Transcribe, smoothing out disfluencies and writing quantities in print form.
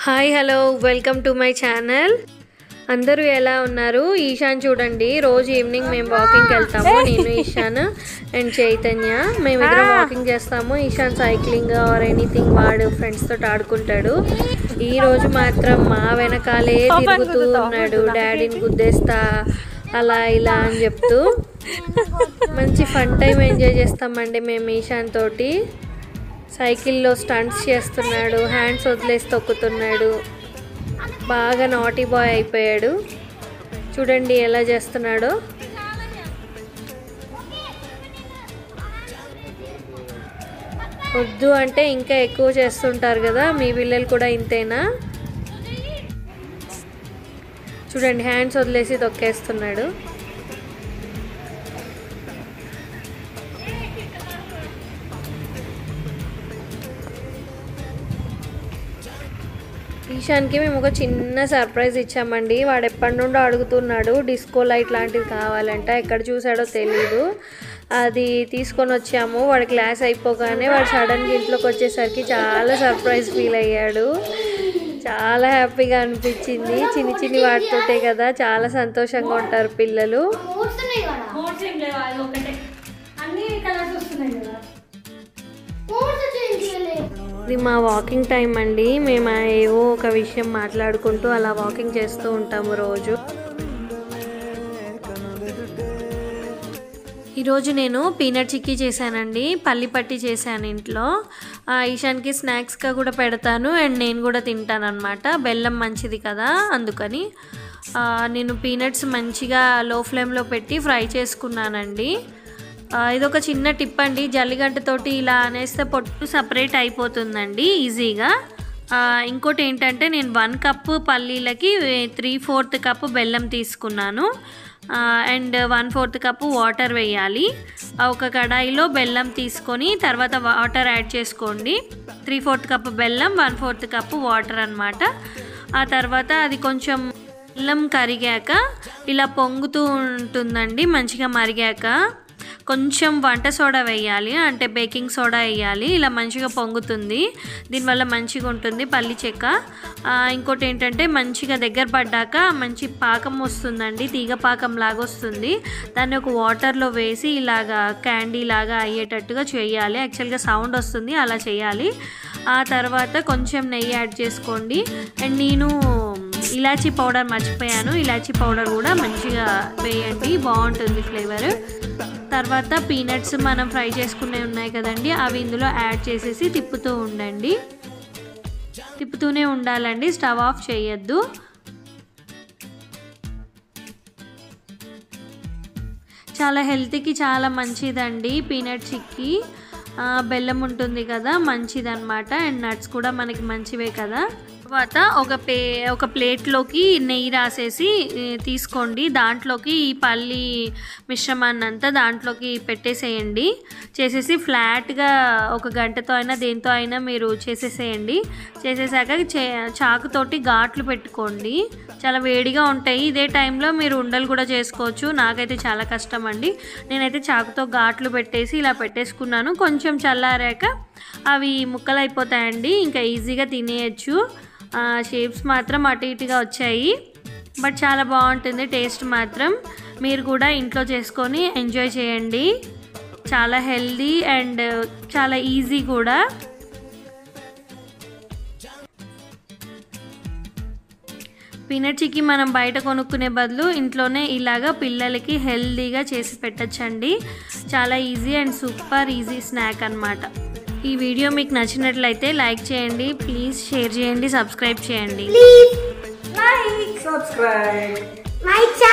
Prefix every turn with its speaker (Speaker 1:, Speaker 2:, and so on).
Speaker 1: Hi hello welcome to my channel. అందరూ ఎలా ఉన్నారు? ఈశాన్ చూడండి, రోజు ఈవినింగ్ మేము వాకింగ్కి వెళ్తాము. నేను ఈశాన్ అండ్ చైతన్య మేమిద్దరం వాకింగ్ చేస్తాము. ఈశాన్ సైక్లింగ్ ఆర్ ఎనీథింగ్ వాడు ఫ్రెండ్స్ తోటి ఆడుకుంటాడు. ఈ రోజు మాత్రం మా వెనకాలే తిరుగుతూ ఉన్నాడు, డాడీని గుద్దేస్తా అలా ఇలా అని చెప్తూ. మంచి ఫన్ టైం ఎంజాయ్ చేస్తామండి మేము ఈశాన్ తోటి. సైకిల్లో స్టంట్స్ చేస్తున్నాడు, హ్యాండ్స్ వదిలేసి తొక్కుతున్నాడు. బాగా నాటీ బాయ్ అయిపోయాడు. చూడండి ఎలా చేస్తున్నాడో. వద్దు అంటే ఇంకా ఎక్కువ చేస్తుంటారు కదా, మీ పిల్లలు కూడా ఇంతేనా? చూడండి హ్యాండ్స్ వదిలేసి తొక్కేస్తున్నాడు. ఈశాన్కి మేము ఒక చిన్న సర్ప్రైజ్ ఇచ్చామండి. వాడు ఎప్పటి నుండో అడుగుతున్నాడు డిస్కో లైట్ లాంటిది కావాలంట. ఎక్కడ చూసాడో తెలీదు. అది తీసుకొని వచ్చాము. వాడి క్లాస్ అయిపోగానే వాడు సడన్గా ఇంట్లోకి వచ్చేసరికి చాలా సర్ప్రైజ్ ఫీల్ అయ్యాడు. చాలా హ్యాపీగా అనిపించింది. చిన్ని చిన్ని వాటితోటే కదా చాలా సంతోషంగా ఉంటారు పిల్లలు. ఇది మా వాకింగ్ టైం అండి. మేము ఏవో ఒక విషయం మాట్లాడుకుంటూ అలా వాకింగ్ చేస్తూ ఉంటాము రోజు. ఈరోజు నేను పీనట్ చిక్కీ చేశానండి, పల్లి పట్టి చేశాను ఇంట్లో. ఈశాన్కి స్నాక్స్గా కూడా పెడతాను అండ్ నేను కూడా తింటాను అనమాట. బెల్లం మంచిది కదా అందుకని. నేను పీనట్స్ మంచిగా లో ఫ్లేమ్లో పెట్టి ఫ్రై చేసుకున్నానండి. ఇదొక చిన్న టిప్ అండి, జల్లిగంటతోటి ఇలా అనేస్తే పొట్టు సపరేట్ అయిపోతుందండి ఈజీగా. ఇంకోటి ఏంటంటే నేను 1 కప్పు పల్లీలకి 3/4 కప్పు బెల్లం తీసుకున్నాను అండ్ 1/4 కప్పు వాటర్ వేయాలి. ఒక కడాయిలో బెల్లం తీసుకొని తర్వాత వాటర్ యాడ్ చేసుకోండి. 3/4 కప్పు బెల్లం, 1/4 కప్పు వాటర్ అన్నమాట. ఆ తర్వాత అది కొంచెం బెల్లం కరిగాక ఇలా పొంగుతూ ఉంటుందండి. మంచిగా మరిగాక కొంచెం వంట సోడా వేయాలి, అంటే బేకింగ్ సోడా వేయాలి. ఇలా మంచిగా పొంగుతుంది, దీనివల్ల మంచిగా ఉంటుంది పల్లి చెక్క. ఇంకోటి ఏంటంటే మంచిగా దగ్గర పడ్డాక మంచి పాకం వస్తుందండి, తీగ పాకం లాగా వస్తుంది. దాన్ని ఒక వాటర్లో వేసి ఇలాగా క్యాండీ లాగా అయ్యేటట్టుగా చేయాలి. యాక్చువల్గా సౌండ్ వస్తుంది, అలా చేయాలి. ఆ తర్వాత కొంచెం నెయ్యి యాడ్ చేసుకోండి. అండ్ నేను ఇలాచీ పౌడర్ మర్చిపోయాను, ఇలాచీ పౌడర్ కూడా మంచిగా వేయండి, బాగుంటుంది ఫ్లేవర్. తర్వాత పీనట్స్ మనం ఫ్రై చేసుకునే ఉన్నాయి కదండి, అవి ఇందులో యాడ్ చేసేసి తిప్పుతూ ఉండండి. తిప్పుతూనే ఉండాలండి, స్టవ్ ఆఫ్ చేయొద్దు. చాలా హెల్త్కి చాలా మంచిదండి పీనట్ చిక్కీ. బెల్లం ఉంటుంది కదా మంచిదన్నమాట అండ్ నట్స్ కూడా మనకి మంచివే కదా. తర్వాత ఒక ప్లేట్లోకి నెయ్యి రాసేసి తీసుకోండి. దాంట్లోకి ఈ పల్లి మిశ్రమాన్ని అంతా దాంట్లోకి పెట్టేసేయండి. చేసేసి ఫ్లాట్గా ఒక గంటతో అయినా దేంతో అయినా మీరు చేసేసేయండి. చేసేసాక చాకుతోటి ఘాట్లు పెట్టుకోండి, చాలా వేడిగా ఉంటాయి. ఇదే టైంలో మీరు ఉండలు కూడా చేసుకోవచ్చు. నాకైతే చాలా కష్టం అండి, నేనైతే చాకుతో ఘాట్లు పెట్టేసి ఇలా పెట్టేసుకున్నాను. కొంచెం చల్లారాక అవి ముక్కలు అయిపోతాయండి, ఇంకా ఈజీగా తినేయచ్చు. షేప్స్ మాత్రం అటు ఇటుగా వచ్చాయి, బట్ చాలా బాగుంటుంది టేస్ట్ మాత్రం. మీరు కూడా ఇంట్లో చేసుకొని ఎంజాయ్ చేయండి. చాలా హెల్దీ అండ్ చాలా ఈజీ కూడా. పీనట్ చిక్కీ మనం బయట కొనుక్కునే బదులు ఇంట్లోనే ఇలాగా పిల్లలకి హెల్దీగా చేసి పెట్టచ్చండి. చాలా easy and super easy snack అన్నమాట. ఈ వీడియో మీకు నచ్చినట్లయితే లైక్ చేయండి, ప్లీజ్ షేర్ చేయండి, సబ్స్క్రైబ్ చేయండి.
Speaker 2: Please like, subscribe my channel.